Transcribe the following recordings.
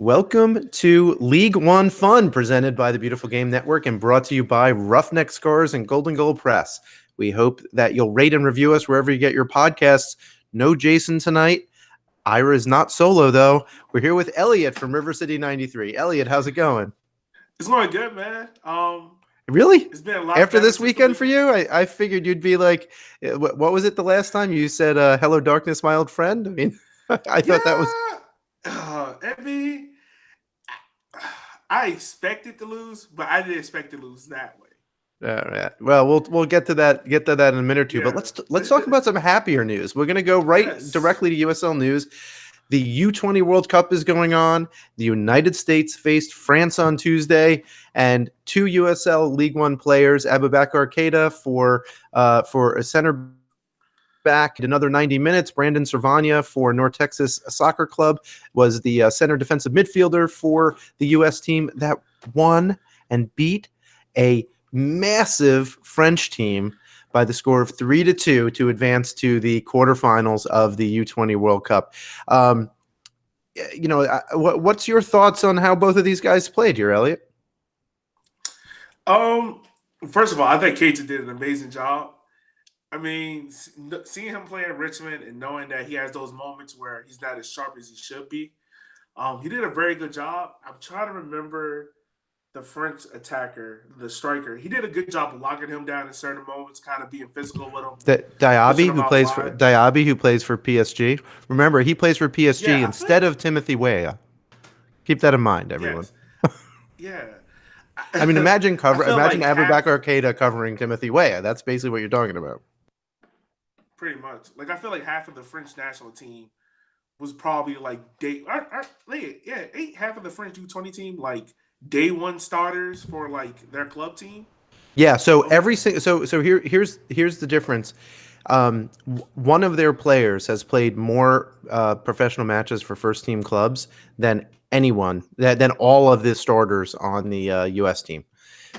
Welcome to League One Fun, presented by the Beautiful Game Network and brought to you by Roughneck Scores and Golden Goal Press. We hope that you'll rate and review us wherever you get your podcasts. No Jason tonight. Ira is not solo, though. We're here with Elliot from River City 93. Elliot, how's it going? It's going good, man. Really? It's been a lot After better this since the weekend for weekend. you? I figured you'd be like, what was it the last time you said, hello, darkness, my old friend? I mean, I thought that was... Yeah, I mean, I expected to lose, but I didn't expect to lose that way. All right. Well, we'll get to that in a minute or two. But Yeah. let's talk about some happier news. We're going to go Yes. directly to USL news. The U20 World Cup is going on. The United States faced France on Tuesday, and two USL League One players, Abubakar Keita for a center back, another 90 minutes. Brandon Servania for North Texas Soccer Club was the center defensive midfielder for the U.S. team that won and beat a massive French team by the score of 3-2 to advance to the quarterfinals of the U20 World Cup. What's your thoughts on how both of these guys played here, Elliot? Um. First of all, I think Keita did an amazing job. I mean, seeing him play in Richmond and knowing that he has those moments where he's not as sharp as he should be, he did a very good job. I'm trying to remember the French attacker, the striker. He did a good job of locking him down in certain moments, kind of being physical with him, pushing Diaby, him out wide. who plays for PSG. Remember, he plays for PSG Yeah, I feel instead of Timothy Weah. Keep that in mind, everyone. yes, yeah. I mean, imagine I feel imagine like half, Abubakar Keita covering Timothy Weah. That's basically what you're talking about. pretty much. Like I feel like half of the French national team was probably like half of the French U20 team like day one starters for like their club team. Yeah. So Of here's the difference. One of their players has played more professional matches for first team clubs than than all of the starters on the U.S. team.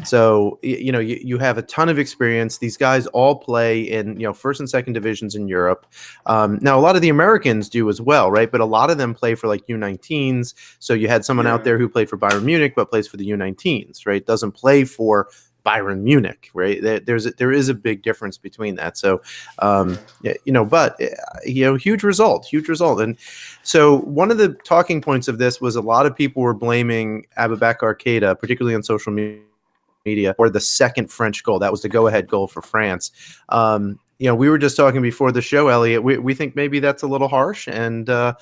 So you have a ton of experience. These guys all play in first and second divisions in Europe. Now a lot of the Americans do as well, right? But a lot of them play for like U19s. So you had someone out yeah, there who played for Bayern Munich but plays for the U19s, right? Doesn't play for Bayern Munich, right? There is a big difference between that. So, yeah, huge result. And so one of the talking points of this was a lot of people were blaming Abubakar Keita, particularly on social media, for the second French goal. That was the go-ahead goal for France. We were just talking before the show, Elliot. We think maybe that's a little harsh, and yeah.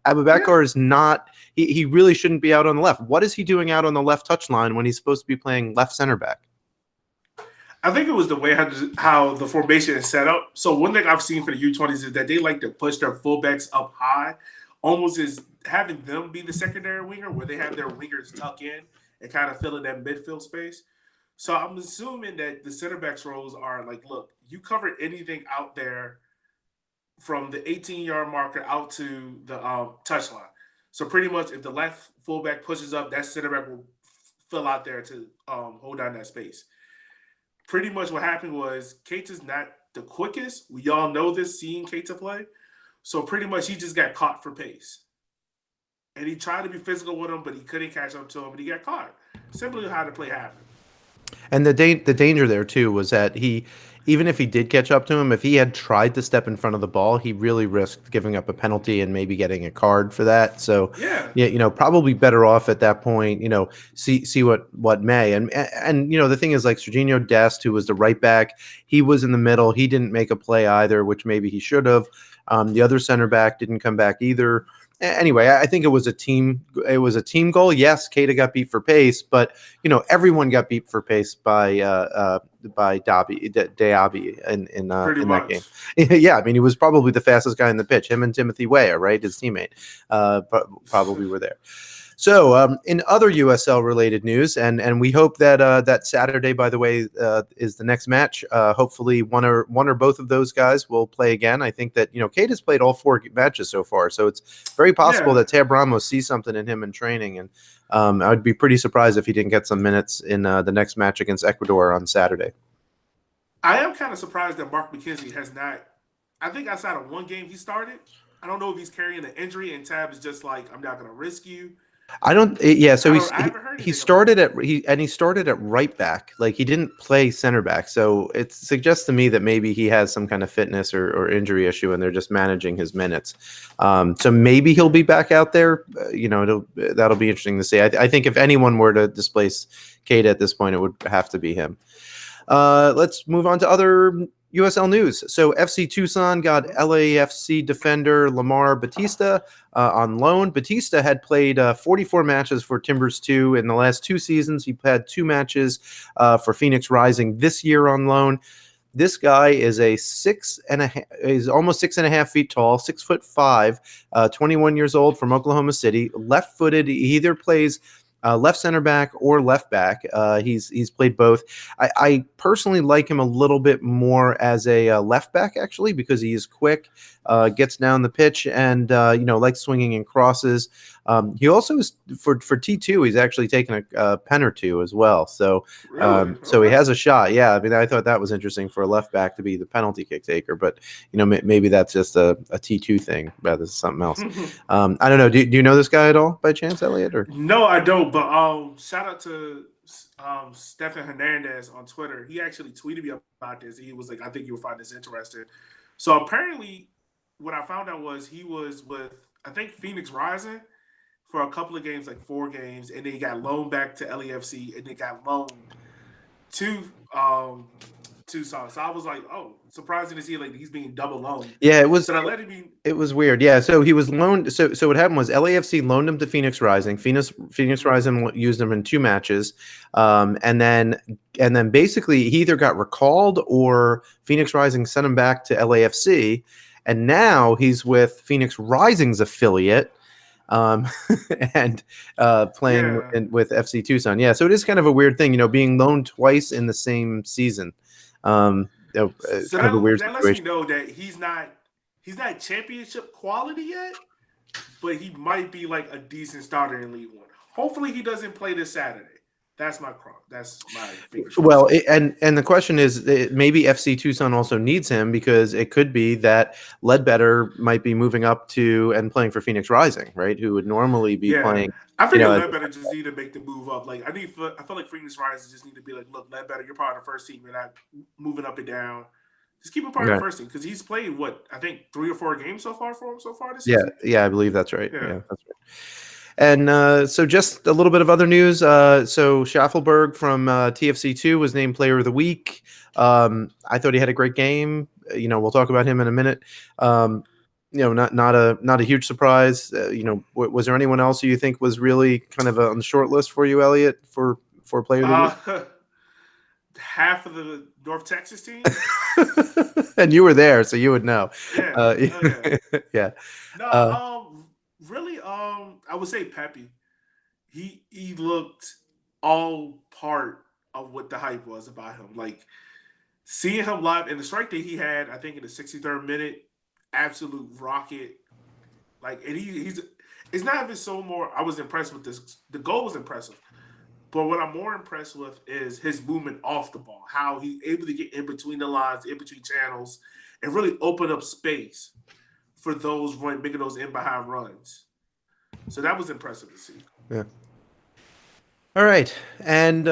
Abubakar is not. He really shouldn't be out on the left. What is he doing out on the left touchline when he's supposed to be playing left center back? I think it was the way how the formation is set up. So one thing I've seen for the U20s is that they like to push their fullbacks up high, almost as having them be the secondary winger, where they have their wingers tuck in and kind of fill in that midfield space. So I'm assuming that the center backs roles are like, look, you covered anything out there from the 18-yard marker out to the touchline. So pretty much, if the left fullback pushes up, that center back will fill out there to hold down that space. Pretty much what happened was Keita's not the quickest. We all know this, seeing Keita play. So pretty much he just got caught for pace. And he tried to be physical with him, but he couldn't catch up to him, but he got caught. Simply how the play happened. And the danger there too was that even if he did catch up to him, if he had tried to step in front of the ball, he really risked giving up a penalty and maybe getting a card for that. So, Yeah. yeah, probably better off at that point. See what may. And the thing is, like Serginho Dest, who was the right back, he was in the middle. He didn't make a play either, which maybe he should have. The other center back didn't come back either. Anyway, I think it was a team. It was a team goal. Yes, Keita got beat for pace, but everyone got beat for pace by Diaby Pretty in that game. much. Yeah, I mean he was probably the fastest guy in the pitch. Him and Timothy Weah, right, his teammate, probably were there. So, in other USL related news, and we hope that that Saturday, by the way, is the next match. Hopefully, one or both of those guys will play again. I think that Kate has played all 4 matches so far, so it's very possible Yeah. that Tab Ramos sees something in him in training, and I would be pretty surprised if he didn't get some minutes in the next match against Ecuador on Saturday. I am kind of surprised that Mark McKenzie has not. I think outside of one game he started. I don't know if he's carrying an injury, and Tab is just like, I'm not going to risk you. I don't. Yeah, so I haven't heard he anything about started him. he started at right back. Like he didn't play center back. So it suggests to me that maybe he has some kind of fitness or injury issue, and they're just managing his minutes. So maybe he'll be back out there. That'll be interesting to see. I think if anyone were to displace Kate at this point, it would have to be him. Let's move on to other USL news. So FC Tucson got LAFC defender Lamar Batista on loan. Batista had played 44 matches for Timbers 2 in the last 2 seasons. He had 2 matches for Phoenix Rising this year on loan. This guy is is almost 6.5 feet tall, 6'5", 21 years old, from Oklahoma City, left-footed. He either plays left center back or left back. He's played both. I personally like him a little bit more as a left back, actually, because he is quick, gets down the pitch, and likes swinging and crosses. He also is for T2. He's actually taken a pen or two as well. So Really? so he Okay. has a shot. Yeah, I mean, I thought that was interesting for a left back to be the penalty kick taker, but maybe that's just a T2 thing rather than something else. I don't know. Do you know this guy at all by chance, Elliot? Or No, I don't. But shout out to Stefan Hernandez on Twitter. He actually tweeted me about this. He was like, "I think you'll find this interesting." So apparently, what I found out was he was with, I think, Phoenix Rising for a couple of games, like 4 games, and then he got loaned back to LAFC, and then got loaned to Tucson. So I was like, "Oh, surprising to see like he's being double loaned." yeah, So I let him be. it was weird. Yeah, so he was loaned. So what happened was LAFC loaned him to Phoenix Rising. Phoenix Rising used him in 2 matches, and then basically he either got recalled or Phoenix Rising sent him back to LAFC, and now he's with Phoenix Rising's affiliate. Um, and playing Yeah. with FC Tucson. Yeah, so it is kind of a weird thing, being loaned twice in the same season. So Kind of a weird that lets me situation. know that he's not championship quality yet, but he might be like a decent starter in League One. Hopefully, he doesn't play this Saturday. That's my fingers Well, crossed. and the question is, maybe FC Tucson also needs him because it could be that Ledbetter might be moving up to and playing for Phoenix Rising, right? Who would normally be Yeah, playing, I you think know, Ledbetter just need to make the move up. Like I feel like Phoenix Rising just need to be like, look, Ledbetter, you're part of the first team. You're not moving up and down. Just keep him part of okay. the first team because he's played what I think 3 or 4 games so far for him so far this Yeah, season. yeah, I believe that's right. Yeah. Yeah, that's right. And so just a little bit of other news. So Schaffelberg from TFC2 was named Player of the Week. I thought he had a great game. We'll talk about him in a minute. Not a huge surprise. Was there anyone else who you think was really kind of on the short list for you, Elliot, for Player of the Week? Half of the North Texas team. And you were there, so you would know. Yeah. Oh yeah. Yeah. No. Really. I would say Pepe. He looked all part of what the hype was about him. Like seeing him live and the strike that he had, I think in the 63rd minute, absolute rocket. Like and he's it's not even so more. I was impressed with this. The goal was impressive. But what I'm more impressed with is his movement off the ball, how he's able to get in between the lines, in between channels, and really open up space for those making those in behind runs. So that was impressive to see. Yeah. All right, and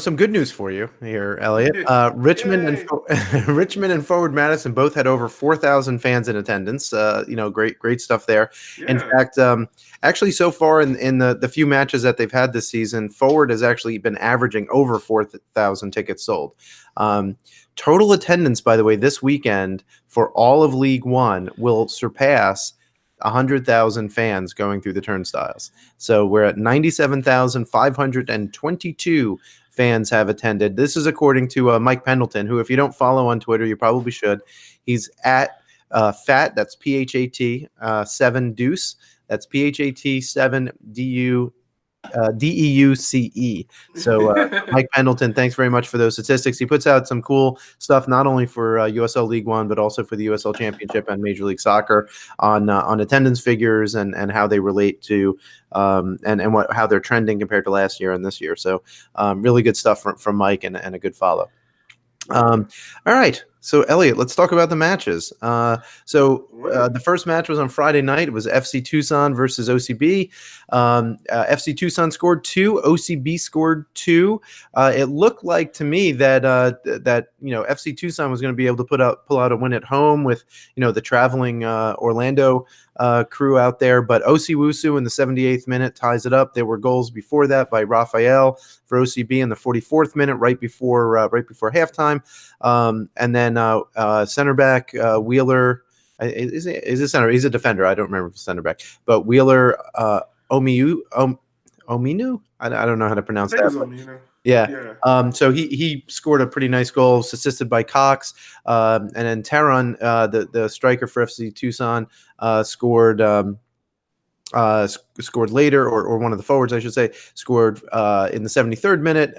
some good news for you here, Elliot. Richmond and Yay! Richmond and Forward Madison both had over 4,000 fans in attendance. Great stuff there. In Yeah. fact, actually, so far in the few matches that they've had this season, Forward has actually been averaging over 4,000 tickets sold. Total attendance, by the way, this weekend for all of League One will surpass 100,000 fans going through the turnstiles. So we're at 97,522 fans have attended. This is according to Mike Pendleton, who, if you don't follow on Twitter, you probably should. He's at FAT, that's PHAT 7 Deuce. That's PHAT 7 DEUCE. So, Mike Pendleton, thanks very much for those statistics. He puts out some cool stuff, not only for USL League One, but also for the USL Championship and Major League Soccer on attendance figures and how they relate to and how they're trending compared to last year and this year. So, really good stuff from Mike and a good follow. All right. So, Elliot, let's talk about the matches. Right. The first match was on Friday night. It was FC Tucson versus OCB. FC Tucson scored 2. OCB scored 2. It looked like to me that FC Tucson was going to be able to pull out a win at home with the traveling Orlando crew out there. But Wusu in the 78th minute ties it up. There were goals before that by Raphael for OCB in the 44th minute, right before halftime. And then center back Wheeler is a center. He's a defender. I don't remember if he's center back, but Wheeler Ominu. I don't know how to I pronounce think it that. was on me, Yeah. Yeah. So he scored a pretty nice goal, assisted by Cox, and then Taron, the striker for FC Tucson, scored. Scored later, or one of the forwards, I should say, scored in the 73rd minute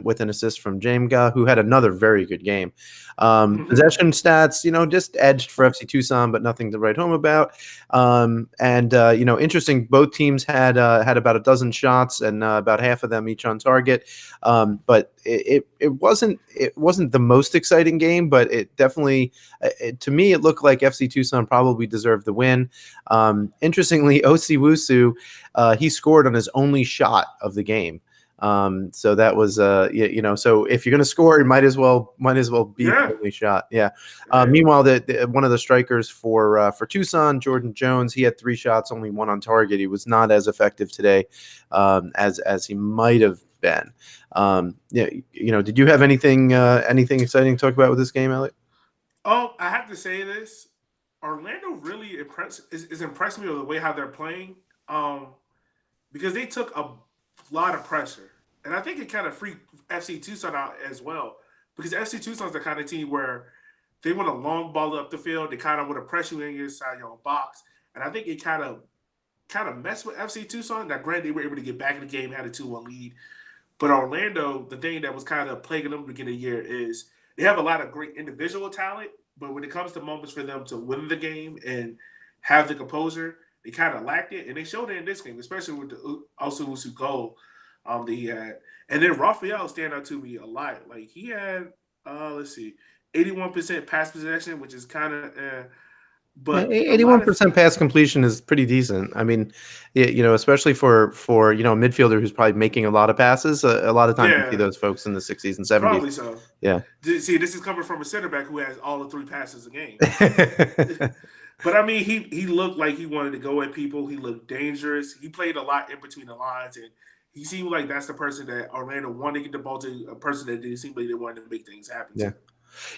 with an assist from Jamga, who had another very good game. Possession stats, just edged for FC Tucson, but nothing to write home about. Interesting. Both teams had about a dozen shots, and about half of them each on target. But it wasn't the most exciting game, but it definitely, to me, it looked like FC Tucson probably deserved the win. Interestingly, Wusu, he scored on his only shot of the game. So that was, so if you're going to score, you might as well be the only shot. Yeah. Meanwhile, one of the strikers for Tucson, Jordan Jones, he had 3 shots, only 1 on target. He was not as effective today as he might have been. Did you have anything exciting to talk about with this game, Elliot? Oh, I have to say this. Orlando really is impressed me with the way how they're playing, because they took a lot of pressure, and I think it kind of freaked FC Tucson out as well, because FC Tucson's the kind of team where they want a long ball up the field. They kind of want to pressure you inside your own box, and I think it kind of messed with FC Tucson. Now, granted, they were able to get back in the game, had a 2-1 lead, but Orlando, the thing that was kind of plaguing them at the beginning of the year is they have a lot of great individual talent, but when it comes to moments for them to win the game and have the composure, they kind of lacked it, and they showed it in this game, especially with the Usu goal that he had. And then Raphael stand out to me a lot. Like, he had, 81% pass possession, which is kind of, but 81% pass completion is pretty decent. I mean, especially for a midfielder who's probably making a lot of passes. A lot of times you see those folks in the 60s and 70s. Probably so. Yeah. See, this is coming from a center back who has all the 3 passes a game. But I mean, he looked like he wanted to go at people. He looked dangerous. He played a lot in between the lines, and he seemed like that's the person that Orlando wanted to get the ball to, a person that didn't seem like they wanted to make things happen. Yeah.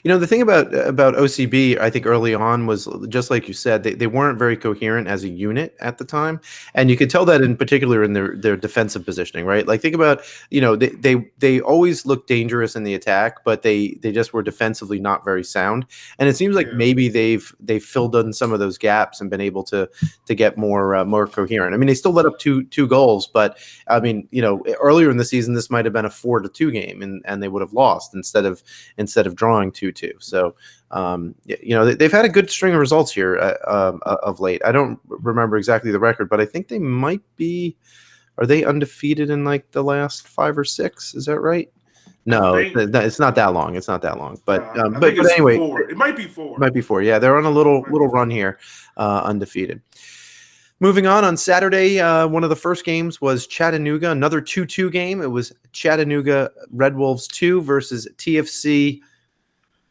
The thing about OCB, I think early on was just like you said, they weren't very coherent as a unit at the time, and you could tell that in particular in their defensive positioning, right? Like, think about, they always looked dangerous in the attack, but they just were defensively not very sound, and it seems like maybe they've filled in some of those gaps and been able to get more coherent. I mean, they still let up two goals, but I mean, earlier in the season this might have been a 4-2 game, and they would have lost instead of drawing 2-2. So they've had a good string of results here of late. I don't remember exactly the record, but I think they might be. Are they undefeated in like the last 5 or 6? Is that right? No, it's not that long. It's not that long. But anyway, 4. It might be 4. It might be 4. Yeah, they're on a little run here, undefeated. Moving on Saturday, one of the first games was Chattanooga, another 2-2 game. It was Chattanooga Red Wolves 2 versus TFC.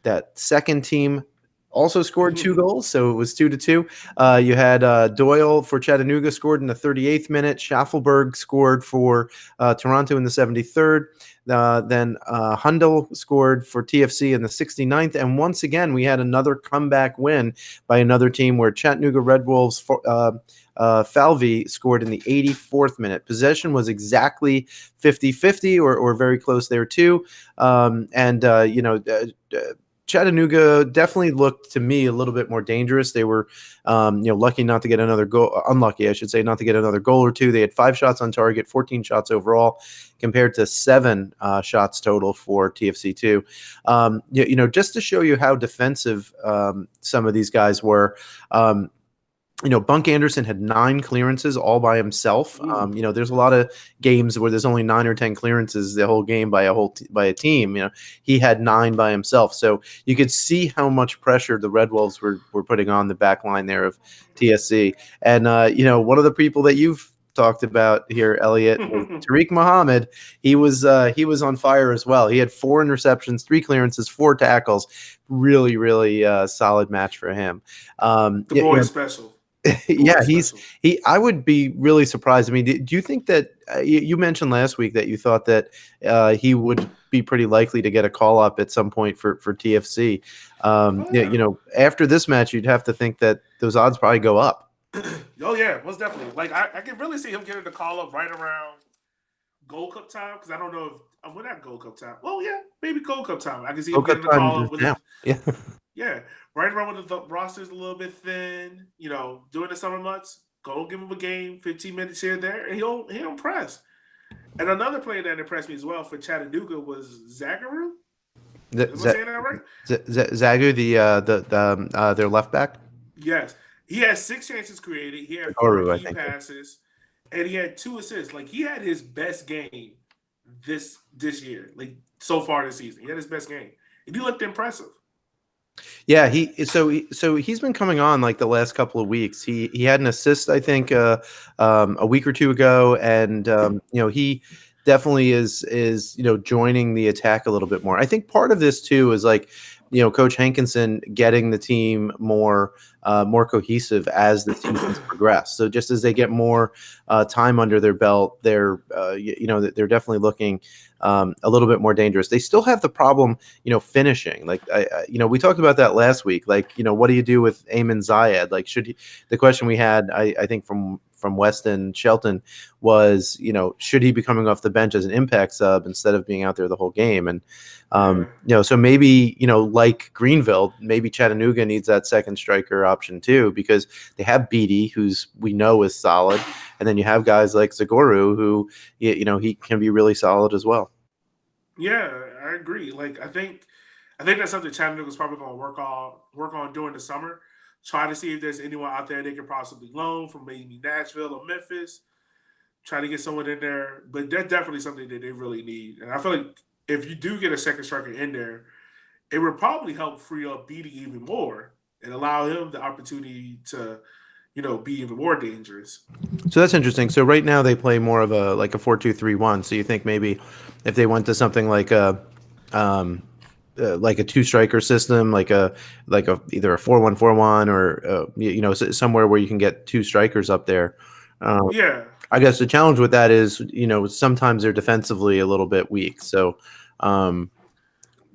That second team also scored 2 goals, so it was 2-2. You had Doyle for Chattanooga scored in the 38th minute. Schaffelberg scored for Toronto in the 73rd. Then Hundel scored for TFC in the 69th. And once again, we had another comeback win by another team where Chattanooga Red Wolves Falvey scored in the 84th minute. Possession was exactly 50-50 or very close there too. Chattanooga definitely looked to me a little bit more dangerous. They were, lucky not to get another goal. Unlucky, I should say, not to get another goal or 2. They had 5 shots on target, 14 shots overall, compared to 7 shots total for TFC2. Just to show you how defensive some of these guys were. Bunk Anderson had 9 clearances all by himself. Ooh. There's a lot of games where there's only 9 or 10 clearances the whole game by by a team. He had 9 by himself, so you could see how much pressure the Red Wolves were putting on the back line there of TSC. And one of the people that you've talked about here, Elliot, was Tariq Muhammad. He was on fire as well. He had 4 interceptions, 3 clearances, 4 tackles. Really, really solid match for him. The boy is special. Yeah, I would be really surprised. I mean, do you think that you mentioned last week that you thought that he would be pretty likely to get a call up at some point for TFC? After this match, you'd have to think that those odds probably go up. Oh yeah, most definitely. Like I can really see him getting the call up right around Gold Cup time, because I don't know if when that Gold Cup time. Well, yeah, maybe Gold Cup time. I can see him getting the call up with it. Yeah. Yeah, right around when the roster's a little bit thin, during the summer months, go give him a game, 15 minutes here and there, and he'll impress. And another player that impressed me as well for Chattanooga was Zagaru. Am I saying that right? Zagu, their left back. Yes, he had 6 chances created. He had 4 key passes, and he had 2 assists. Like he had his best game this year, like so far this season. He had his best game, and he looked impressive. Yeah, he's been coming on like the last couple of weeks. He had an assist, I think, a week or 2 ago, and he definitely is joining the attack a little bit more. I think part of this too is like Coach Hankinson getting the team more cohesive as the seasons progress. So just as they get more time under their belt, they're definitely looking a little bit more dangerous. They still have the problem, finishing. Like we talked about that last week. Like what do you do with Eamon Zayed? Like the question we had, I think from Weston Shelton was, should he be coming off the bench as an impact sub instead of being out there the whole game? And so maybe like Greenville, maybe Chattanooga needs that second striker option too, because they have Beatty, who's we know is solid, and then you have guys like Zagoru, who he can be really solid as well. Yeah, I agree. Like I think that's something Chattanooga's probably going to work on during the summer. Try to see if there's anyone out there they could possibly loan from maybe Nashville or Memphis. Try to get someone in there, but that's definitely something that they really need. And I feel like if you do get a second striker in there, it would probably help free up Beatty even more and allow him the opportunity to, be even more dangerous. So that's interesting. So right now they play more of a 4-2-3-1. So you think maybe if they went to something like a 2-striker system, like a either a 4-1-4-1 or somewhere where you can get 2 strikers up there. Yeah. I guess the challenge with that is, sometimes they're defensively a little bit weak. So,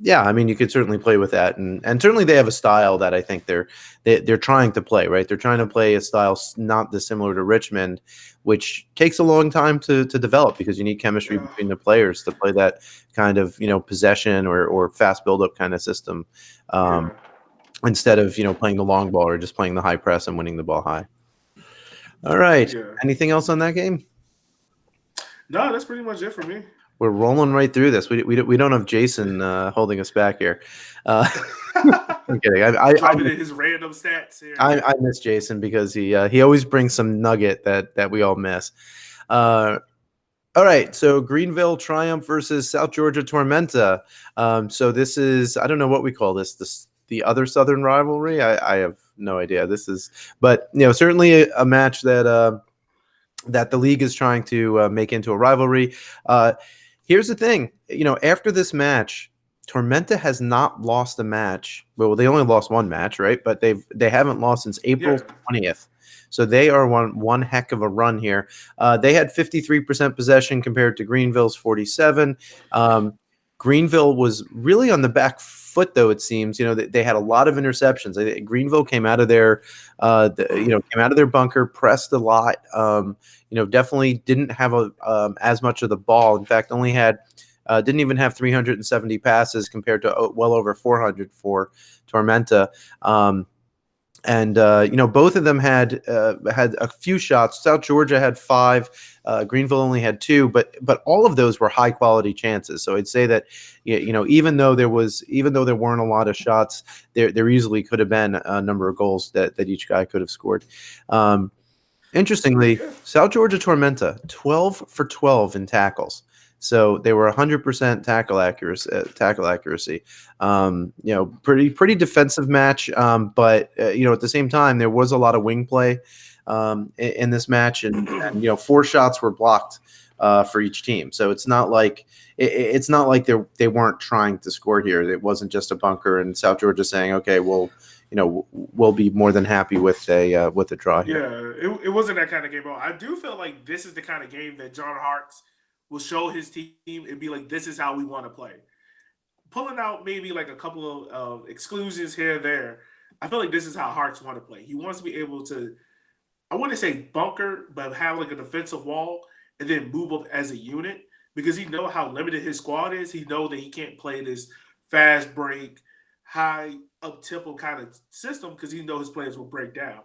yeah, I mean, you could certainly play with that, and certainly they have a style that I think they're trying to play, right? They're trying to play a style not dissimilar to Richmond, which takes a long time to develop because you need chemistry between the players to play that kind of possession or fast build-up kind of system, instead of playing the long ball or just playing the high press and winning the ball high. All right. Yeah. Anything else on that game? No, that's pretty much it for me. We're rolling right through this. We don't have Jason holding us back here. I'm kidding. I his random stats here. I miss Jason because he always brings some nugget that we all miss. All right. So Greenville Triumph versus South Georgia Tormenta. So this is, I don't know what we call this. The other Southern rivalry. I have no idea. But certainly a match that the league is trying to make into a rivalry. Here's the thing, after this match, Tormenta has not lost a match. Well, they only lost 1 match, right? But they haven't lost since April 20th. So they are one heck of a run here. They had 53% possession compared to Greenville's 47. Greenville was really on the back foot, though. It seems they had a lot of interceptions. Greenville came out of their bunker, pressed a lot. Definitely didn't have as much of the ball. In fact, only didn't even have 370 passes compared to well over 400 for Tormenta. And both of them had a few shots. South Georgia had 5, Greenville only had 2, but all of those were high quality chances. So I'd say that even though there weren't a lot of shots, there easily could have been a number of goals that each guy could have scored. Interestingly, Yeah. South Georgia Tormenta 12 for 12 in tackles. So they were 100% tackle accuracy. Pretty defensive match. But at the same time, there was a lot of wing play in this match, and 4 shots were blocked for each team. So it's not like they weren't trying to score here. It wasn't just a bunker, and South Georgia saying, okay, we'll be more than happy with a draw here. Yeah, it wasn't that kind of game. I do feel like this is the kind of game that John Hart's will show his team and be like, this is how we want to play. Pulling out maybe like a couple of exclusions here and there, I feel like this is how Hart's want to play. He wants to be able to, I want to say bunker, but have like a defensive wall and then move up as a unit because he know how limited his squad is. He know that he can't play this fast break, high up tempo kind of system because he know his players will break down.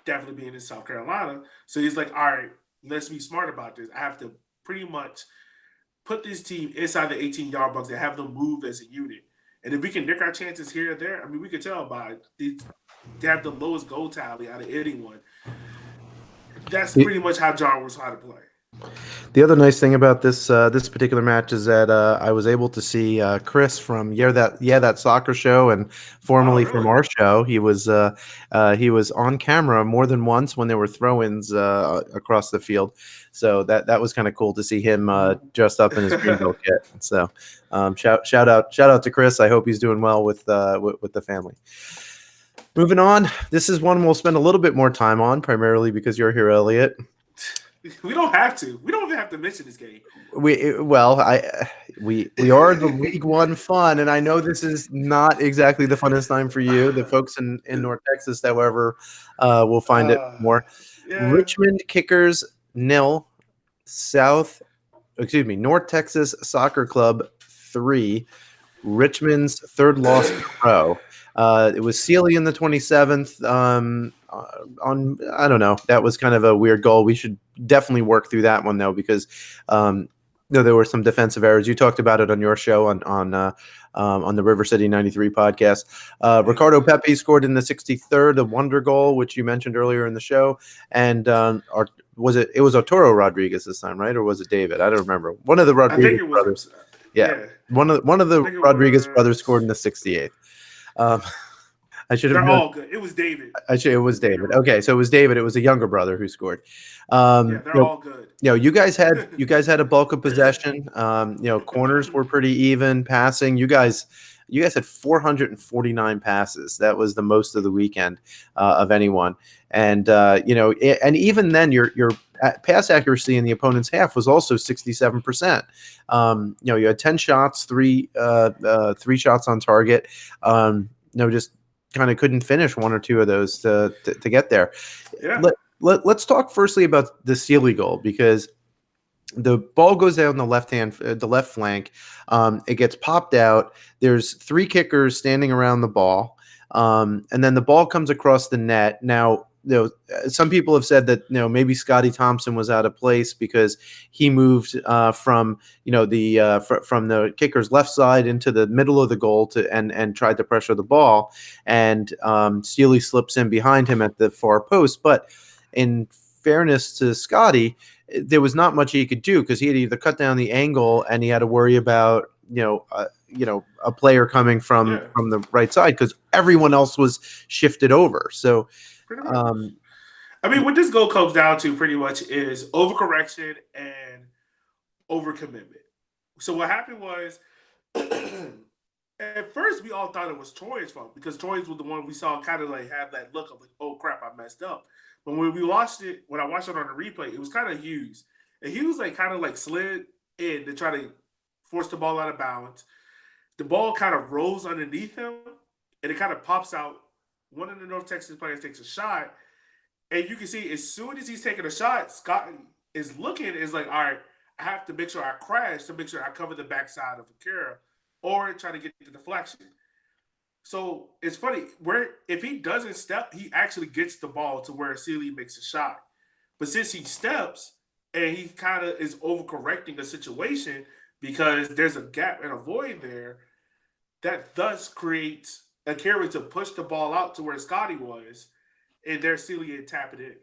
Definitely being in South Carolina. So he's like, all right, let's be smart about this. I have to pretty much put this team inside the 18-yard box and have them move as a unit. And if we can nick our chances here and there, I mean, we can tell by they have the lowest goal tally out of anyone. That's pretty much how John was how to play. The other nice thing about this particular match is that I was able to see Chris from that soccer show, and formerly from our show. He was on camera more than once when there were throw-ins across the field. So that was kind of cool to see him dressed up in his Greenville kit. So shout out to Chris. I hope he's doing well with the family. Moving on, this is one we'll spend a little bit more time on, primarily because you're here, Elliot. We don't have to. We don't even have to mention this game. We are the League One fun, and I know this is not exactly the funnest time for you. The folks in North Texas, however, will find it more. Yeah. Richmond Kickers 0, North Texas Soccer Club 3. Richmond's 3rd loss in a row. It was Sealy in the 27th. I don't know. That was kind of a weird goal. We should definitely work through that one though, because there were some defensive errors. You talked about it on your show on the River City 93 podcast. Ricardo Pepe scored in the 63rd, a wonder goal, which you mentioned earlier in the show. And was it was Arturo Rodriguez this time, right? Or was it David? I don't remember. One of the Rodriguez brothers. Yeah. One of the Rodriguez brothers scored in the 68th. I should have. They're all good. It was David. It was David. Okay, so it was David. It was a younger brother who scored. They're all good. You guys had a bulk of possession. Corners were pretty even. Passing, you guys had 449 passes. That was the most of the weekend of anyone. And and even then, your pass accuracy in the opponent's half was also 67%. You had 10 shots, three shots on target. Just kind of couldn't finish one or two of those to get there. Yeah. Let's talk firstly about the Sealy goal, because the ball goes down the left flank. It gets popped out. There's 3 kickers standing around the ball, and then the ball comes across the net. Now, some people have said that maybe Scotty Thompson was out of place because he moved from the kicker's left side into the middle of the goal and tried to pressure the ball, and Sealy slips in behind him at the far post. But in fairness to Scotty, there was not much he could do, because he had either cut down the angle and he had to worry about a player coming from the right side, because everyone else was shifted over. So. I mean, what this goal comes down to pretty much is overcorrection and overcommitment. So what happened was, at first we all thought it was Troy's fault, because Troy's was the one we saw kind of like have that look of like, oh crap, I messed up. But when I watched it on the replay, it was kind of Hughes. And Hughes kind of slid in to try to force the ball out of balance. The ball kind of rolls underneath him, and it kind of pops out. One of the North Texas players takes a shot, and you can see as soon as he's taking a shot, Scott is like, all right, I have to make sure I crash to make sure I cover the backside of Akira or try to get the deflection. So it's funny where if he doesn't step, he actually gets the ball to where Sealy makes a shot. But since he steps and he kind of is overcorrecting a situation because there's a gap and a void there, that thus creates a carry to push the ball out to where Scotty was, and there Sealy had tap it in.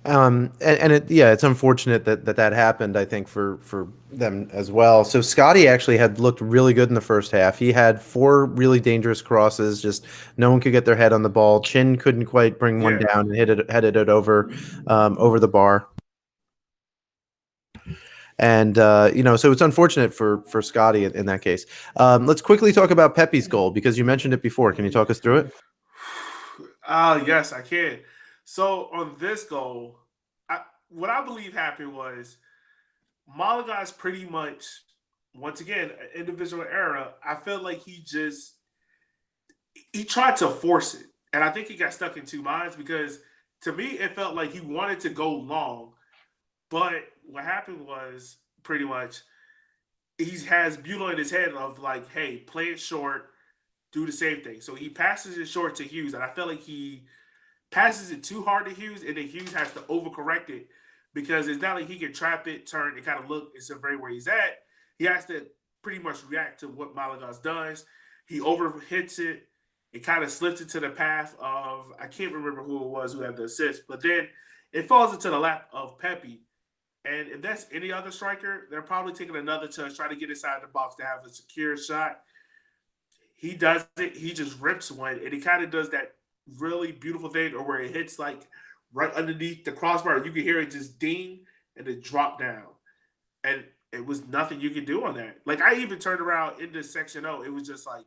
And it's unfortunate that happened. I think for them as well. So Scotty actually had looked really good in the first half. He had four really dangerous crosses. Just no one could get their head on the ball. Chin couldn't quite bring one Yeah. down and headed it over the bar. And so it's unfortunate for Scotty in that case. Let's quickly talk about Pepe's goal because you mentioned it before. Can you talk us through it? Yes, I can. So on this goal, what I believe happened was Malaga's pretty much once again an individual error. I feel like he tried to force it, and I think he got stuck in two minds because to me it felt like he wanted to go long, but what happened was pretty much he has Bueller in his head of like, hey, play it short, do the same thing. So he passes it short to Hughes, and I feel like he passes it too hard to Hughes, and then Hughes has to overcorrect it because it's not like he can trap it, turn, and kind of look and survey where he's at. He has to pretty much react to what Malagas does. He overhits it. It kind of slips into the path of I can't remember who it was who had the assist, but then it falls into the lap of Pepe. And if that's any other striker, they're probably taking another touch, try to get inside the box to have a secure shot. He does it. He just rips one, and he kind of does that really beautiful thing, or where it hits like right underneath the crossbar. You can hear it just ding and it drop down, and it was nothing you could do on that. Like I even turned around in this section O, it was just like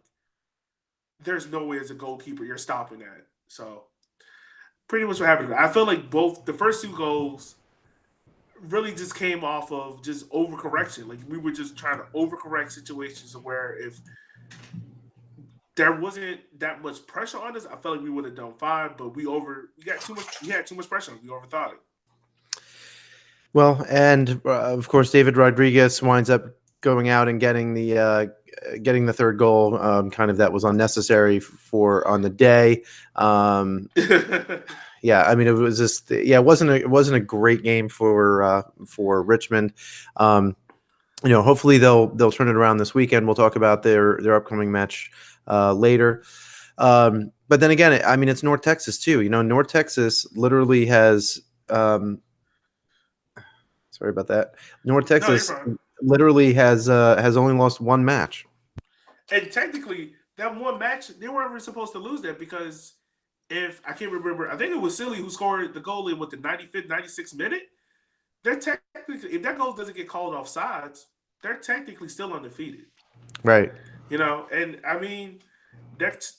there's no way as a goalkeeper you're stopping that. So pretty much what happened. I feel like both the first two goals really just came off of just overcorrection. Like we were just trying to overcorrect situations where if there wasn't that much pressure on us, I felt like we would have done fine. But we had too much pressure. We overthought it. Well, and of course, David Rodriguez winds up going out and getting the third goal. Kind of that was unnecessary for on the day. Yeah, I mean, it was just it wasn't a great game for Richmond. Hopefully they'll turn it around this weekend. We'll talk about their upcoming match later. But then again, I mean, it's North Texas too. North Texas literally has. Sorry about that. North No, you're Texas fine. literally has only lost one match. And technically, that one match they weren't even supposed to lose that because if I can't remember, I think it was Silly who scored the goal in with the 95th, 96th minute. They're technically, if that goal doesn't get called off sides, they're technically still undefeated. Right. And I mean,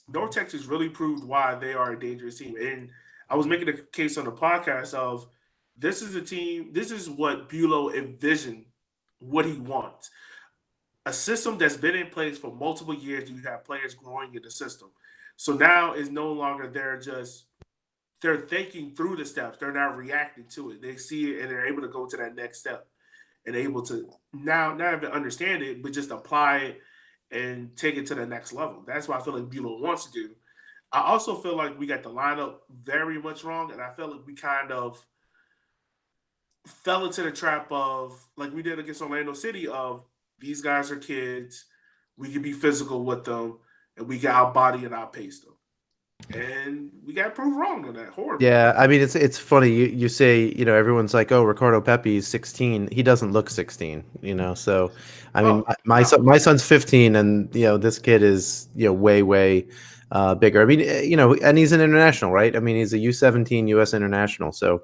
North Texas really proved why they are a dangerous team. And I was making a case on the podcast of this is a team, this is what Bulow envisioned what he wants. A system that's been in place for multiple years, you have players growing in the system. So now is no longer they're thinking through the steps. They're now reacting to it. They see it and they're able to go to that next step and able to now not even understand it, but just apply it and take it to the next level. That's what I feel like Bulow wants to do. I also feel like we got the lineup very much wrong, and I feel like we kind of fell into the trap of like we did against Orlando City of these guys are kids, we can be physical with them, and we got our body and outpace them. And we got proved wrong on that horribly. Yeah, I mean it's funny you say everyone's like, oh, Ricardo Pepi is 16. He doesn't look 16. So I mean Oh no, my son's 15, and this kid is way bigger. I mean and he's an international, right? I mean he's a U17 U.S. international, so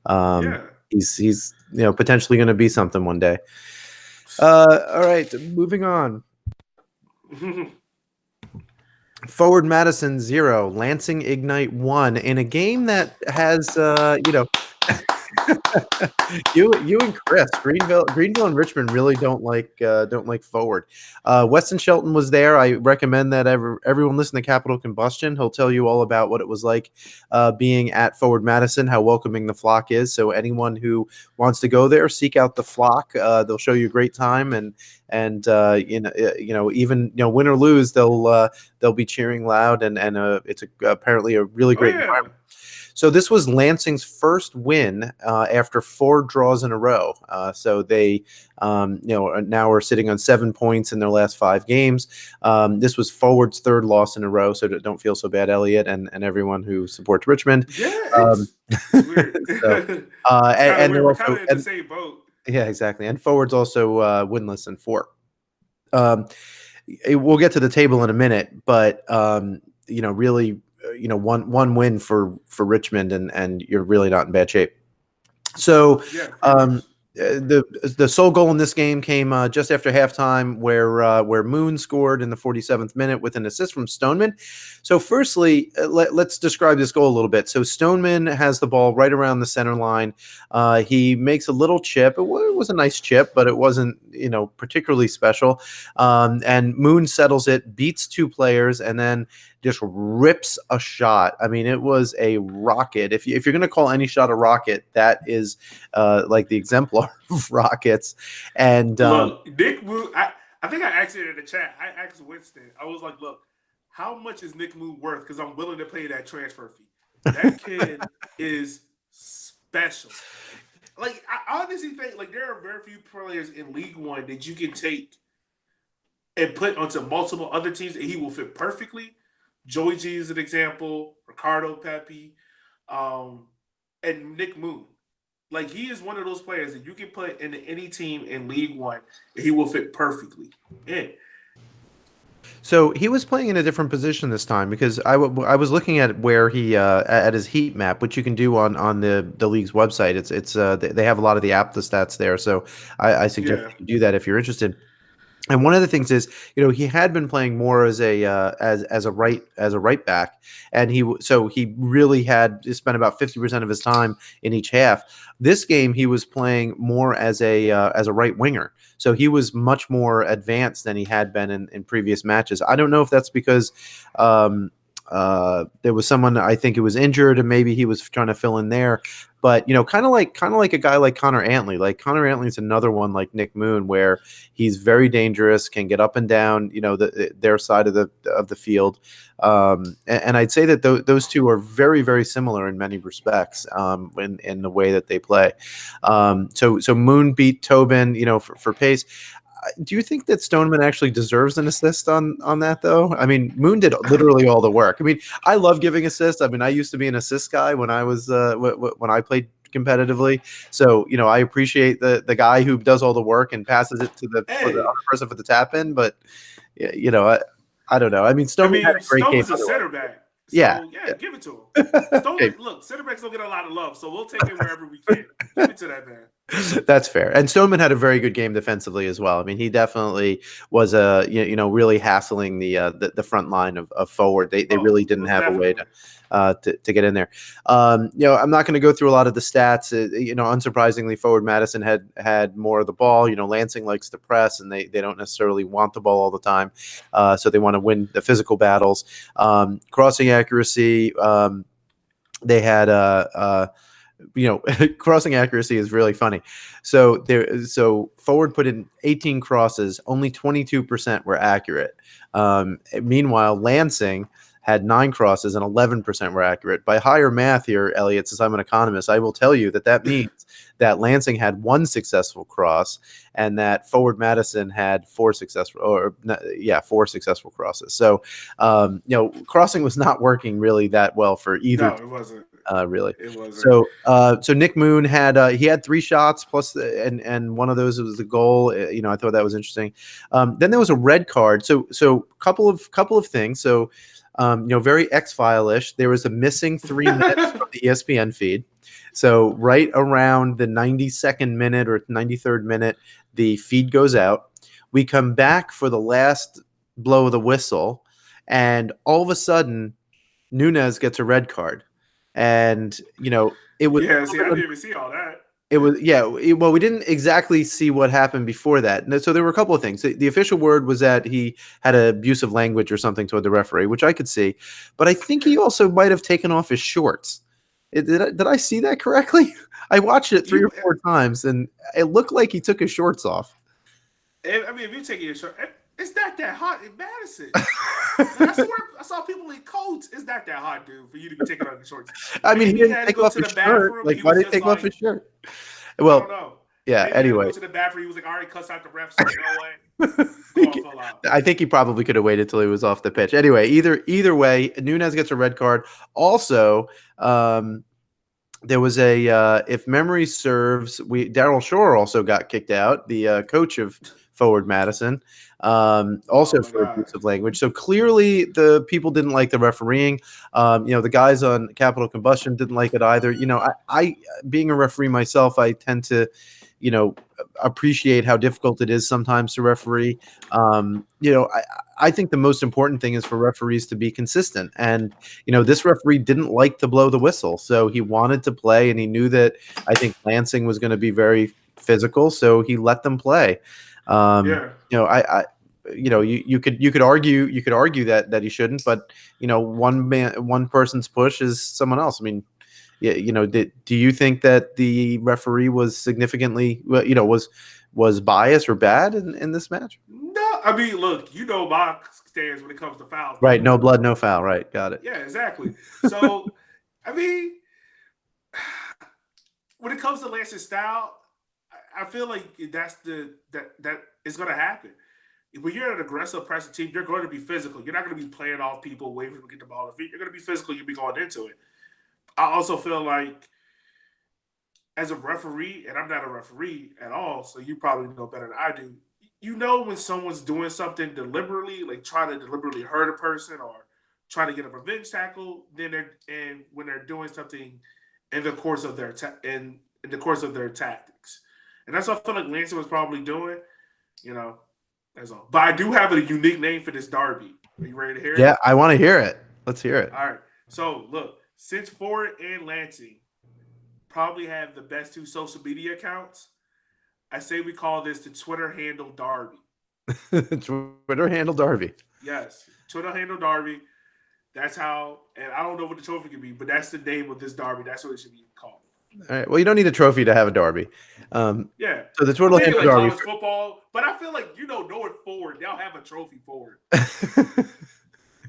yeah. he's potentially going to be something one day. All right, moving on. Forward Madison 0, Lansing Ignite 1 in a game that has You and Chris, Greenville and Richmond really don't like forward. Weston Shelton was there. I recommend that everyone listen to Capital Combustion. He'll tell you all about what it was like being at Forward Madison, how welcoming the flock is. So anyone who wants to go there, seek out the flock. They'll show you a great time, and even win or lose, they'll be cheering loud, and it's apparently a really Oh great yeah. environment. So this was Lansing's first win after 4 draws in a row. So they, now are sitting on 7 points in their last 5 games. This was Forward's 3rd loss in a row. So don't feel so bad, Elliot, and everyone who supports Richmond. Yeah, Um, it's weird. so, It's kind of and weird. they're We're also, kind of in the same boat. yeah, exactly. And Forward's also winless in 4. Um, we'll get to the table in a minute, but really, one win for Richmond, and you're really not in bad shape. So Yeah, pretty much. the sole goal in this game came just after halftime, where Moon scored in the 47th minute with an assist from Stoneman. So firstly, let's describe this goal a little bit. So Stoneman has the ball right around the center line. He makes a little chip. It was a nice chip, but it wasn't particularly special. And Moon settles it, beats 2 players, and then just rips a shot. I mean, it was a rocket. If you're going to call any shot a rocket, that is like the exemplar of rockets. And Look, Nick Moon. I think I asked it in the chat. I asked Winston. I was like, "Look, how much is Nick Moon worth? Because I'm willing to pay that transfer fee. That kid is special. Like, I honestly think like there are very few players in League One that you can take and put onto multiple other teams, and he will fit perfectly. Joey G is an example. Ricardo Pepi, and Nick Moon. Like, he is one of those players that you can put into any team in League One, and he will fit perfectly in. So he was playing in a different position this time, because I was looking at where he at his heat map, which you can do on the league's website. It's they have a lot of the app the stats there, so I suggest Yeah. you do that if you're interested. And one of the things is, he had been playing more as a as a right back, and he really had spent about 50% of his time in each half. This game, he was playing more as a right winger, so he was much more advanced than he had been in previous matches. I don't know if that's because there was someone, I think, who was injured, and maybe he was trying to fill in there. But kind of like a guy like Connor Antley. Like Connor Antley is another one like Nick Moon, where he's very dangerous, can get up and down, their side of the field. And I'd say that those two are very, very similar in many respects, in the way that they play. So Moon beat Tobin, for pace. Do you think that Stoneman actually deserves an assist on that, though? I mean, Moon did literally all the work. I mean, I love giving assists. I mean, I used to be an assist guy when I was when I played competitively. So I appreciate the guy who does all the work and passes it for the Hey, other person for the tap in. But I don't know. I mean, Stoneman had a great game Stoneman's a otherwise. center back. Yeah, So, yeah, yeah. give it to him. Stoneman, look, center backs don't get a lot of love, so we'll take it wherever we can. Give it to that man. That's fair. And Stoneman had a very good game defensively as well. I mean, he definitely was really hassling the front line of Forward. They really didn't have definitely a way to get in there. I'm not going to go through a lot of the stats. Unsurprisingly, Forward Madison had more of the ball. Lansing likes to press, and they don't necessarily want the ball all the time. So they want to win the physical battles. Crossing accuracy. They had crossing accuracy is really funny. So Forward put in 18 crosses, only 22% were accurate. Meanwhile, Lansing had 9 crosses and 11% were accurate. By higher math here, Elliot, since I'm an economist, I will tell you that means that Lansing had 1 successful cross, and that Forward Madison had 4 successful crosses. So, crossing was not working really that well for either. No, it wasn't. Really. It wasn't. So Nick Moon had 3 shots plus and one of those was the goal. I thought that was interesting. Then there was a red card. So couple of things. So very X-File-ish. There was a missing 3 minutes from the ESPN feed. So right around the 92nd minute or 93rd minute, the feed goes out. We come back for the last blow of the whistle, and all of a sudden, Nunez gets a red card. and it was. Yeah, see, I didn't even see all that. It was well, we didn't exactly see what happened before that. So there were a couple of things. The official word was that he had abusive language or something toward the referee, which I could see, but I think he also might have taken off his shorts. Did I see that correctly? I watched it 3 or 4 times, and it looked like he took his shorts off. I mean, if you take your shirt, it's not that hot in Madison. I swear, I saw people in coats. It's not that hot, dude, for you to be taking off your shorts. I mean, he didn't take off his shirt. Like, why did he take off his shirt? Well, I don't know. Yeah. Maybe anyway, he go to the bathroom. He was like, "All right, cuss out the refs." No way. Go out. I think he probably could have waited till he was off the pitch. Anyway, either way, Nunez gets a red card. Also, there was if memory serves, Daryl Shore also got kicked out, the coach of Forward Madison, also for abusive language. So clearly the people didn't like the refereeing. The guys on Capital Combustion didn't like it either. I being a referee myself, I tend to, appreciate how difficult it is sometimes to referee. I think the most important thing is for referees to be consistent. And, this referee didn't like to blow the whistle. So he wanted to play, and he knew that I think Lansing was going to be very physical. So he let them play. You could argue that he shouldn't, but one person's push is someone else. I mean, do you think that the referee was significantly, was biased or bad in this match? No, I mean, look, my stance when it comes to fouls. Right, no blood, no foul. Right, got it. Yeah, exactly. So, I mean, when it comes to Lansing's style, I feel like that is going to happen. When you're an aggressive pressing team, you're going to be physical. You're not going to be playing off people, waiting for them to get the ball on the feet. You're going to be physical. You'll be going into it. I also feel like as a referee, and I'm not a referee at all, so you probably know better than I do. When someone's doing something deliberately, like trying to deliberately hurt a person or trying to get a revenge tackle, when they're doing something in the course of their in the course of their tactics, and that's what I feel like Lansing was probably doing. That's all. But I do have a unique name for this derby. Are you ready to hear it? Yeah, I want to hear it. Let's hear it. All right. So look, since Forward and Lansing probably have the best 2 social media accounts, I say we call this the Twitter handle Derby. Twitter handle Derby. Yes, Twitter handle Derby. That's how, and I don't know what the trophy could be, but that's the name of this derby. That's what it should be called. All right. Well, you don't need a trophy to have a derby. Yeah. So the Twitter handle Derby. Football, but I feel like North Forward, they'll have a trophy forward.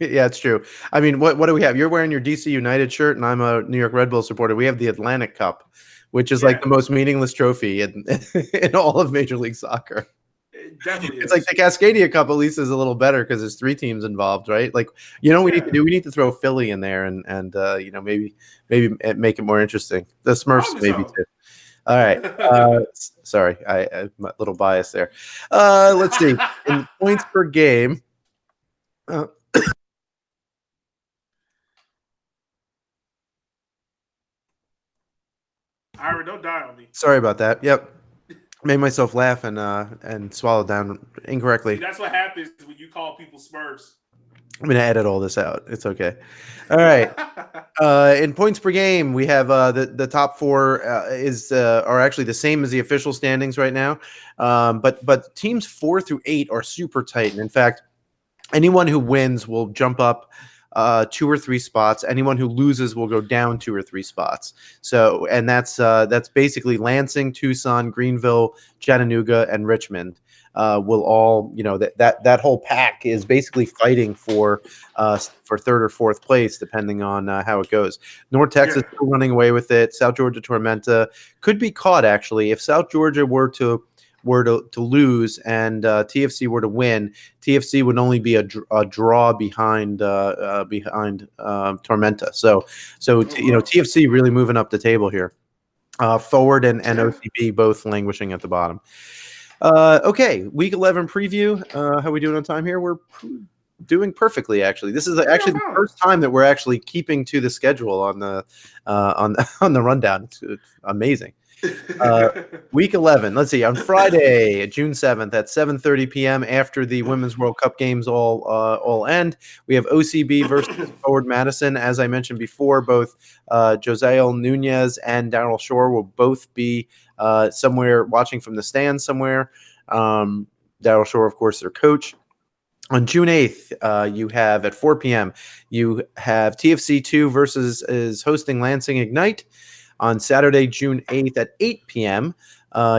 Yeah, it's true. I mean, what do we have? You're wearing your DC United shirt, and I'm a New York Red Bull supporter. We have the Atlantic Cup, which is like the most meaningless trophy in all of Major League Soccer. It definitely it's like the Cascadia Cup at least is a little better because there's 3 teams involved, right? Like, we need to do? We need to throw Philly in there and maybe make it more interesting. The Smurfs maybe too. All right. Sorry, I'm a little biased there. Let's see. In points per game. Ira, don't die on me. Sorry about that. Yep. Made myself laugh and swallow down incorrectly. See, that's what happens when you call people Smurfs. I'm going to edit all this out. It's okay. All right. In points per game, we have the top 4 are actually the same as the official standings right now. But teams 4 through 8 are super tight. And in fact, anyone who wins will jump up 2 or 3 spots. Anyone who loses will go down 2 or 3 spots. So, and that's basically Lansing, Tucson, Greenville, Chattanooga, and Richmond. Will all, that whole pack is basically fighting for 3rd or 4th place, depending on how it goes. North Texas still running away with it. South Georgia Tormenta could be caught, actually. If South Georgia were to lose and TFC were to win, TFC would only be a draw behind Tormenta. So TFC really moving up the table here. Forward and OCB both languishing at the bottom. Okay, Week 11 preview. How are we doing on time here? We're doing perfectly. Actually, this is Yeah, actually the fine. first time that we're actually keeping to the schedule on the on the rundown. It's amazing. Week 11. Let's see. On Friday, June 7th at 7:30 p.m. after the Women's World Cup games all end, we have OCB versus Forward Madison. As I mentioned before, both Josiel Nunez and Daryl Shore will both be somewhere watching from the stands somewhere. Daryl Shore, of course, their coach. On June 8th, you have at 4 p.m., you have TFC2 versus is hosting Lansing Ignite. On Saturday, June 8th at 8 p.m.,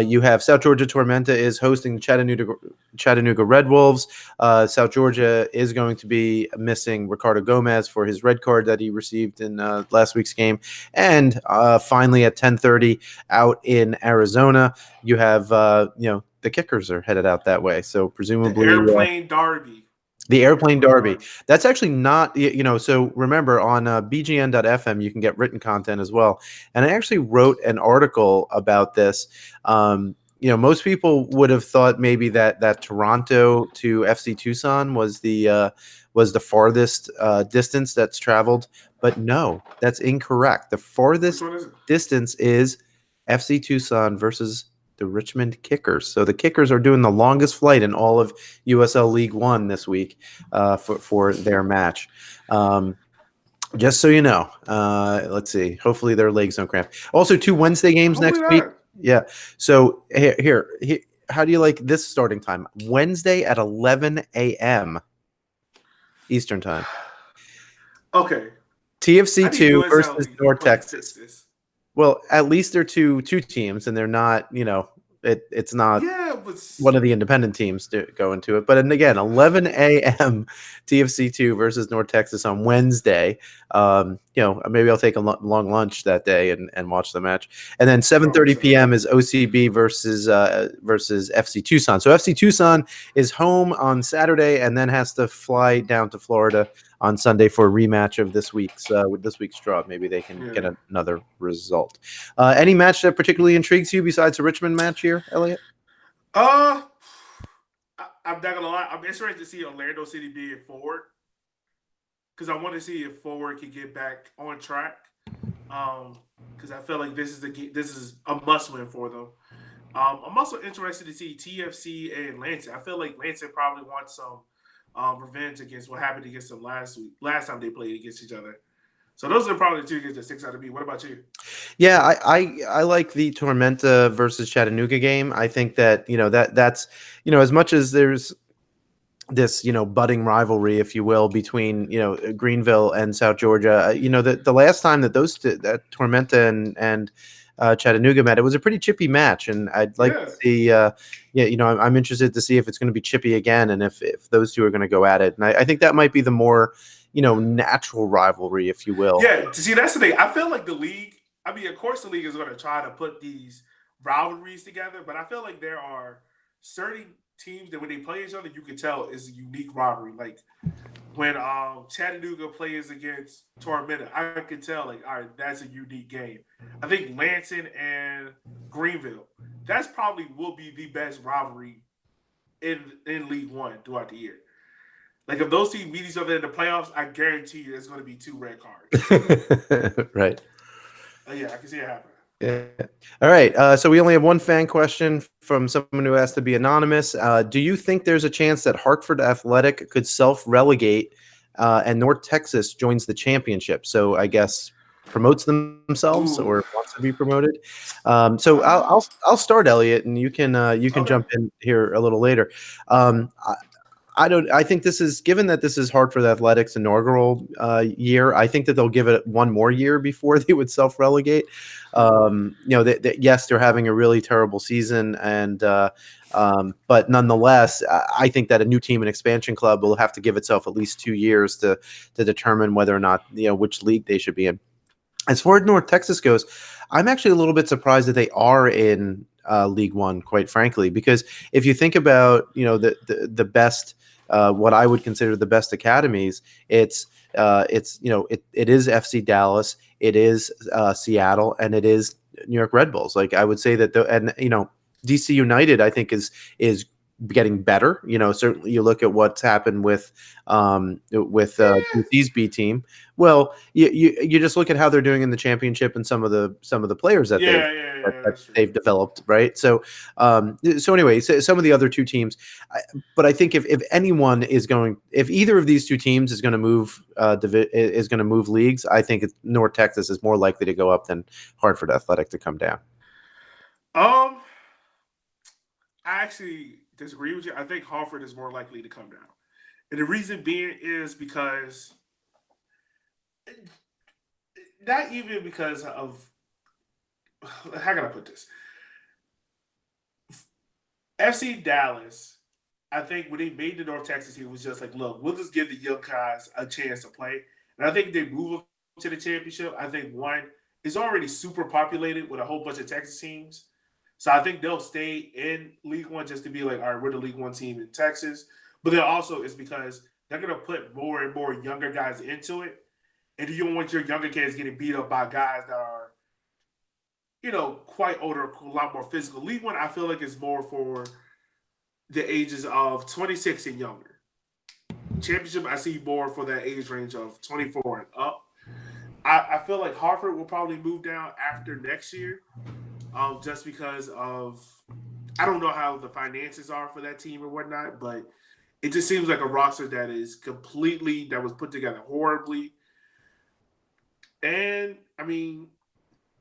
you have South Georgia Tormenta is hosting Chattanooga Red Wolves. South Georgia is going to be missing Ricardo Gomez for his red card that he received in last week's game. And finally at 10:30 out in Arizona, you have the Kickers are headed out that way. So presumably the Airplane Derby. The Airplane Derby. That's actually not, so remember on bgn.fm, you can get written content as well. And I actually wrote an article about this. Most people would have thought maybe that Toronto to FC Tucson was the farthest distance that's traveled. But no, that's incorrect. The farthest distance is FC Tucson versus the Richmond Kickers. So the Kickers are doing the longest flight in all of USL League One this week for their match. Just so you know, let's see. Hopefully their legs don't cramp. Also, 2 Wednesday games next week. Yeah. So here, how do you like this starting time? Wednesday at 11 a.m. Eastern time. Okay. TFC2 versus North Texas. Well, at least they're two teams, and they're not, it's not one of the independent teams to go into it. But and again, 11 a.m. TFC2 versus North Texas on Wednesday. Maybe I'll take a long lunch that day and watch the match. And then 7:30 p.m. is OCB versus FC Tucson. So FC Tucson is home on Saturday and then has to fly down to Florida on Sunday for a rematch of this week's draw. Maybe they can get another result. Any match that particularly intrigues you besides the Richmond match here, Elliot? I'm not gonna lie. I'm interested to see Orlando City being forward because I want to see if forward can get back on track. Because I feel like this is a must win for them. I'm also interested to see TFC and Lansing. I feel like Lansing probably wants some revenge against what happened against them last time they played against each other. So those are probably the two games that sticks out to me. What about you? Yeah, I like the Tormenta versus Chattanooga game. I think that that's as much as there's this budding rivalry, if you will, between Greenville and South Georgia. The last time that that Tormenta and Chattanooga met, it was a pretty chippy match, and I'd like to see. I'm interested to see if it's going to be chippy again, and if those two are going to go at it. And I think that might be the more natural rivalry, if you will. Yeah, see, that's the thing. I feel like the league. I mean, of course, the league is going to try to put these rivalries together, but I feel like there are certain teams that when they play each other, you can tell is a unique rivalry. Like when Chattanooga plays against Tormenta, I can tell like, all right, that's a unique game. I think Lansing and Greenville, that's probably will be the best rivalry in League One throughout the year. Like if those teams meet each other in the playoffs, I guarantee you there's going to be 2 red cards. Right. Yeah, I can see it happening. Yeah. All right. So we only have one fan question from someone who asked to be anonymous. Do you think there's a chance that Hartford Athletic could self-relegate and North Texas joins the championship? So I guess promotes themselves or wants to be promoted. So I'll start, Elliot, and you can jump in here a little later. I think this is, given that this is Hartford Athletics' inaugural year, I think that they'll give it one more year before they would self-relegate. Yes, they're having a really terrible season, and but nonetheless, I think that a new team and expansion club will have to give itself at least 2 years to determine whether or not which league they should be in. As far as North Texas goes, I'm actually a little bit surprised that they are in League One, quite frankly, because if you think about the best. What I would consider the best academies, it is FC Dallas, it is Seattle, and it is New York Red Bulls. Like I would say that DC United, I think is getting better. Certainly you look at what's happened with DC's B team. Well, you just look at how they're doing in the championship and some of the players that That's true. they've developed, right? So anyway, some of the other two teams, but I think if anyone if either of these two teams is going to move leagues, I think North Texas is more likely to go up than Hartford Athletic to come down. I actually disagree with you. I think Hartford is more likely to come down. And the reason being is because, not even because of, how can I put this? FC Dallas, I think when they made the North Texas team, it was just like, look, we'll just give the young guys a chance to play. And I think they move up to the championship. I think one is already super populated with a whole bunch of Texas teams. So I think they'll stay in League One just to be like, all right, we're the League One team in Texas. But then also it's because they're going to put more and more younger guys into it. And you don't want your younger kids getting beat up by guys that are, quite older, a lot more physical. League One, I feel like, is more for the ages of 26 and younger. Championship, I see more for that age range of 24 and up. I feel like Hartford will probably move down after next year. Just because of, I don't know how the finances are for that team or whatnot, but it just seems like a roster that was put together horribly. And I mean,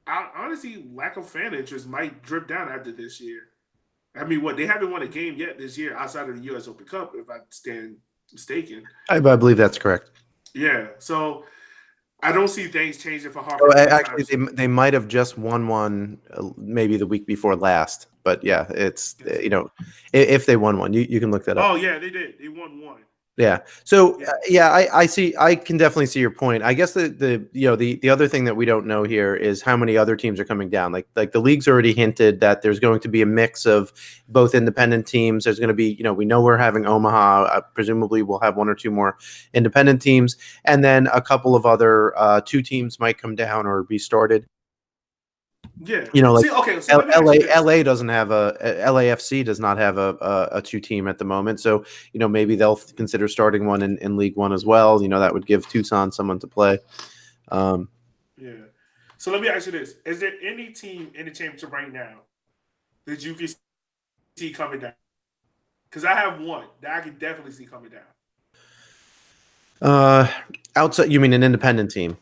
honestly, lack of fan interest might drip down after this year. I mean, they haven't won a game yet this year outside of the U.S. Open Cup, if I stand mistaken. I believe that's correct. Yeah, so I don't see things changing for Hartford. Actually, they might have just won one maybe the week before last, but yeah, it's if they won one, you can look that up. Oh yeah, they did. They won one. Yeah. So I see. I can definitely see your point. I guess the other thing that we don't know here is how many other teams are coming down. Like the league's already hinted that there's going to be a mix of both independent teams. There's going to be, we know we're having Omaha. Presumably we'll have one or two more independent teams, and then a couple of other two teams might come down or be started. Yeah. So LA doesn't have LAFC does not have a two team at the moment. So, maybe they'll consider starting one in League One as well. That would give Tucson someone to play. Yeah. So let me ask you this. Is there any team in the championship right now that you can see coming down? Because I have one that I can definitely see coming down. Outside, you mean an independent team?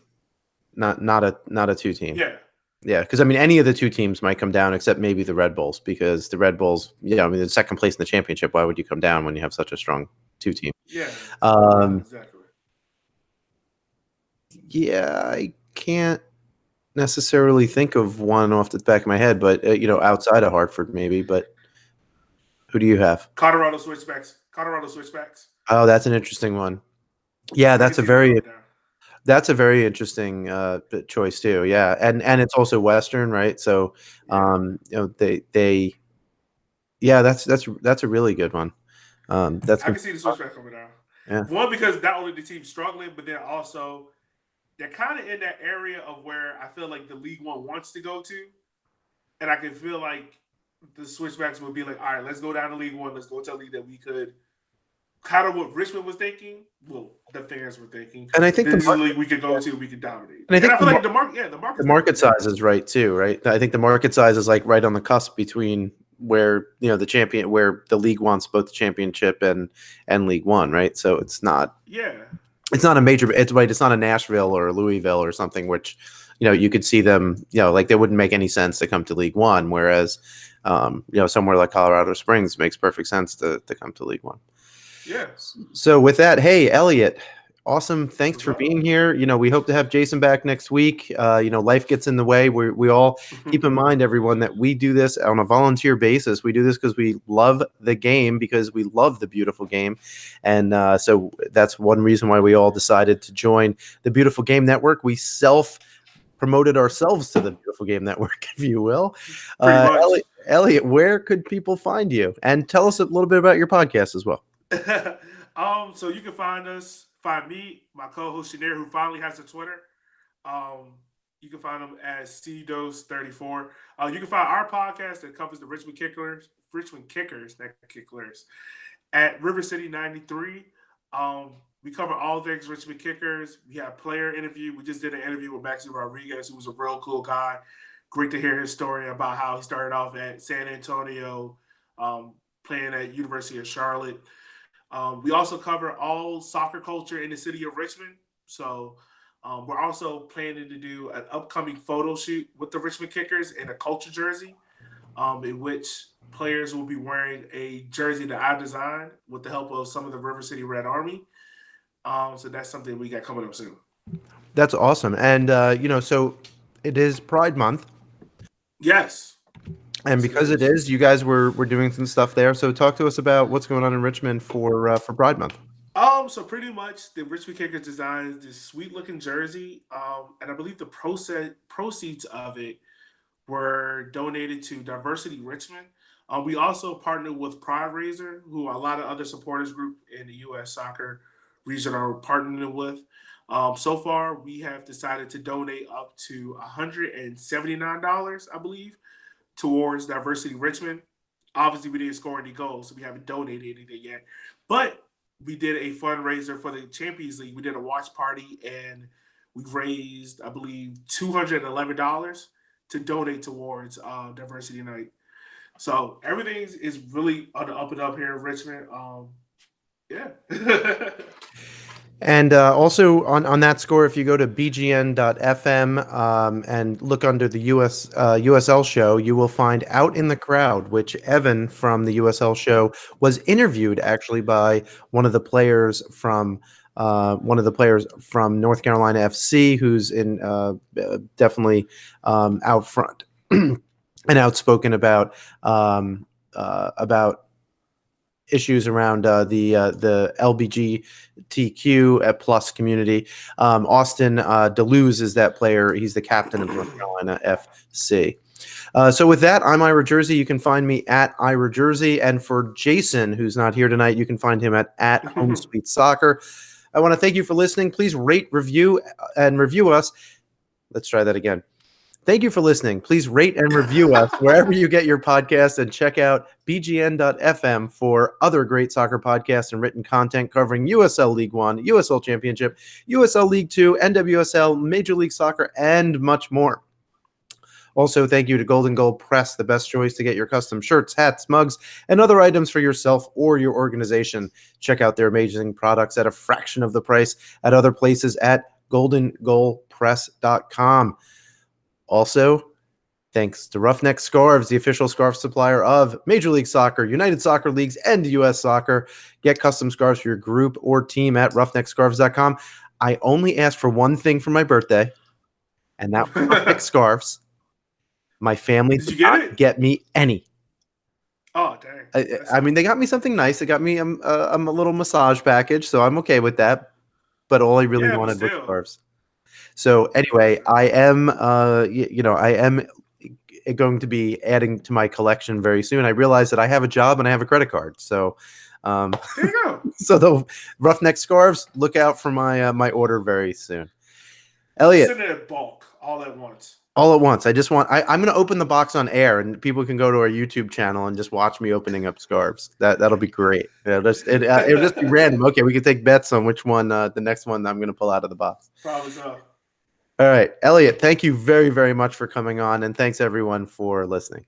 Not a two team. Yeah. Yeah, because I mean, any of the two teams might come down, except maybe the Red Bulls, because the Red Bulls, the second place in the championship. Why would you come down when you have such a strong two team? Yeah, exactly. Yeah, I can't necessarily think of one off the back of my head, but outside of Hartford, maybe. But who do you have? Colorado Switchbacks. Oh, that's an interesting one. Yeah, that's a very interesting choice too. Yeah, and it's also Western, right? So, that's a really good one. I can see the Switchbacks coming down. Yeah. One, because not only the team's struggling, but then also they're kind of in that area of where I feel like the League One wants to go to, and I can feel like the Switchbacks would be like, all right, let's go down to League One. Let's go to a league that we could. Kind of what Richmond was thinking, well, the fans were thinking, and I think this is a league we could go to, we could dominate. And I feel like the market size is right too, right? I think the market size is like right on the cusp between where where the league wants both the championship and League One, right? So it's not it's not a major. It's right. It's not a Nashville or a Louisville or something, which you could see them. Like they wouldn't make any sense to come to League One, whereas somewhere like Colorado Springs makes perfect sense to come to League One. Yeah. So with that, hey, Elliot, awesome. Thanks for being here. We hope to have Jason back next week. Life gets in the way. We all keep in mind, everyone, that we do this on a volunteer basis. We do this because we love the game, because we love the beautiful game. And so that's one reason why we all decided to join the Beautiful Game Network. We promoted ourselves to the Beautiful Game Network, if you will. Elliot, where could people find you? And tell us a little bit about your podcast as well. So you can find me, my co-host Shanair, who finally has a Twitter. You can find them at CDose34. You can find our podcast that covers the Richmond Kickers, not Kicklers, at River City 93. Um, we cover all things Richmond Kickers. We have player interview. We just did an interview with Maxi Rodriguez, who was a real cool guy. Great to hear his story about how he started off at San Antonio, playing at University of Charlotte. We also cover all soccer culture in the city of Richmond. So we're also planning to do an upcoming photo shoot with the Richmond Kickers in a culture jersey, in which players will be wearing a jersey that I designed with the help of some of the River City Red Army. So that's something we got coming up soon. That's awesome. And, so it is Pride Month. Yes. And because it is, you guys were doing some stuff there. So talk to us about what's going on in Richmond for Pride Month. So pretty much the Richmond Kickers designed this sweet looking jersey. And I believe the proceeds of it were donated to Diversity Richmond. We also partnered with Pride Raiser, who a lot of other supporters group in the U.S. soccer region are partnering with. So far, we have decided to donate up to $179, I believe, towards Diversity Richmond. Obviously, we didn't score any goals, so we haven't donated anything yet. But we did a fundraiser for the Champions League. We did a watch party, and we raised, I believe, $211 to donate towards Diversity Night. So everything is really on the up and up here in Richmond. Yeah. And also on that score, if you go to bgn.fm and look under the USL show, you will find Out in the Crowd, which Evan from the USL show was interviewed actually by one of the players from North Carolina FC, who's in definitely out front and outspoken about issues around the LBGTQ plus community. Austin Deleuze is that player. He's the captain of North Carolina FC. So with that, I'm Ira Jersey. You can find me at Ira Jersey. And for Jason, who's not here tonight, you can find him at Home Sweet Soccer. I want to thank you for listening. Please rate, review us. Let's try that again. Thank you for listening. Please rate and review us wherever you get your podcasts, and check out bgn.fm for other great soccer podcasts and written content covering USL League One, USL Championship, USL League Two, NWSL, Major League Soccer, and much more. Also, thank you to Golden Goal Press, the best choice to get your custom shirts, hats, mugs, and other items for yourself or your organization. Check out their amazing products at a fraction of the price at other places at goldengoalpress.com. Also, thanks to Roughneck Scarves, the official scarf supplier of Major League Soccer, United Soccer Leagues, and U.S. Soccer. Get custom scarves for your group or team at roughneckscarves.com. I only asked for one thing for my birthday, and that was Roughneck Scarves. My family did not get me any. Oh, dang. I mean, they got me something nice. They got me a little massage package, so I'm okay with that. But all I really wanted was scarves. So anyway, I am, I am going to be adding to my collection very soon. I realize that I have a job and I have a credit card. So, there you go. So the Roughneck Scarves, look out for my order very soon. Elliot, send it in bulk, all at once. All at once. I'm going to open the box on air, and people can go to our YouTube channel and just watch me opening up scarves. That'll be great. It'll just be random. Okay, we can take bets on which one, the next one I'm going to pull out of the box. Probably so. All right, Elliot, thank you very, very much for coming on, and thanks everyone for listening.